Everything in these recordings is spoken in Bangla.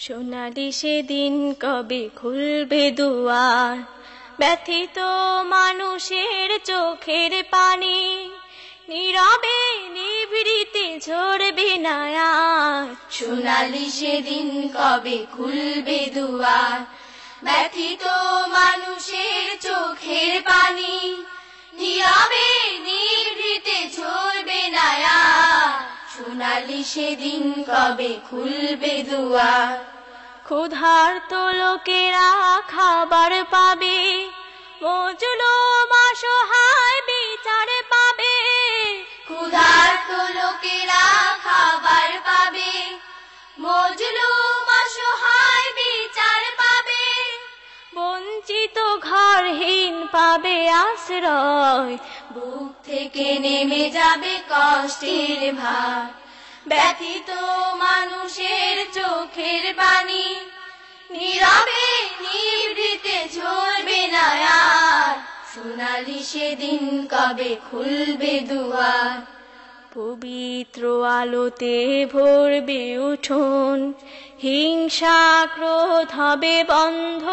সোনালি সেদিন কবে খুলবে দুয়ার, ব্যথিত মানুষের চোখের পানি নীরবে নিভৃতে ঝরবে না আর। সোনালি সেদিন কবে খুলবে দুয়ার, ব্যথিত মানুষের চোখের পানি নীরবে নিভৃতে ঝরবে না আর। সোনালি সেদিন কবে খুলবে দুয়ার। ক্ষুধার্ত লোকেরা খাবার পাবে, মজলুম অসহায় বিচার পাবে। ক্ষুধার্ত লোকেরা খাবার পাবে, মজলুম অসহায় বিচার পাবে। বঞ্চিত ঘরহীন পাবে আশ্রয়, বুক থেকে নেমে যাবে কষ্টের ভার। ব্যথিত মানুষের চোখের পানি নীরবে নিভৃতে ঝরবে না আর। সোনালি সেদিন কবে খুলবে দুয়ার। পবিত্র আলোতে ভরবে উঠোন, হিংসা ক্রোধ হবে বন্ধ।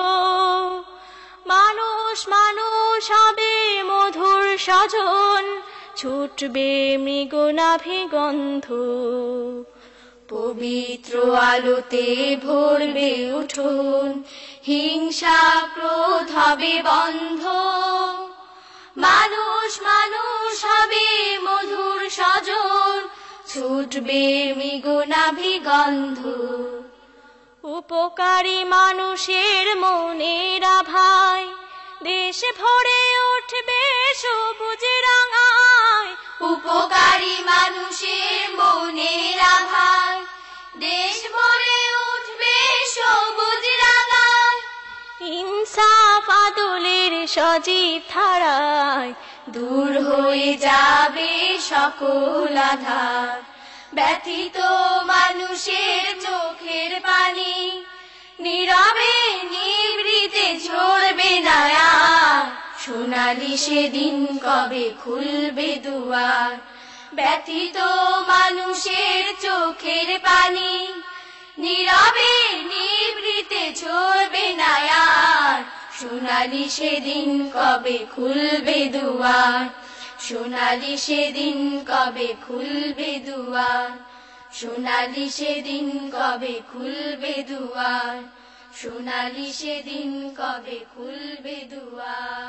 মানুষ মানুষ হবে মধুর স্বজন, ছুটবে মৃগনাভি গন্ধ। পবিত্র আলোতে ভরবে উঠোন, হিংসা ক্রোধ হবে বন্ধ। মানুষ মানুষ হবে মধুর স্বজন, ছুটবে মৃগনাভি গন্ধ। উপকারী মানুষের মনের আভায় দেশ ভরে উঠবে সবুজ রাঙায়। উপকারী মানুষের মনের আভায় দেশ ভরে উঠবে সবুজ রাঙায়। ইনসাফ আদলের সজীব ধারায় দূর হয়ে যাবে সকল আধার। ব্যথিত মানুষের চোখের পানি নীরবে নিভৃতে ঝরবে না আর। সোনালি সেদিন কবে খুলবে দুয়ার। ব্যথিত মানুষের চোখের পানি নীরবে নিভৃতে ঝরবে না আর। সোনালি সেদিন কবে খুলবে দুয়ার। সোনালি সেদিন কবে খুলবে দুয়ার। সোনালি সেদিন কবে খুলবে দুয়ার। সোনালি সেদিন কবে খুলবে দুয়ার।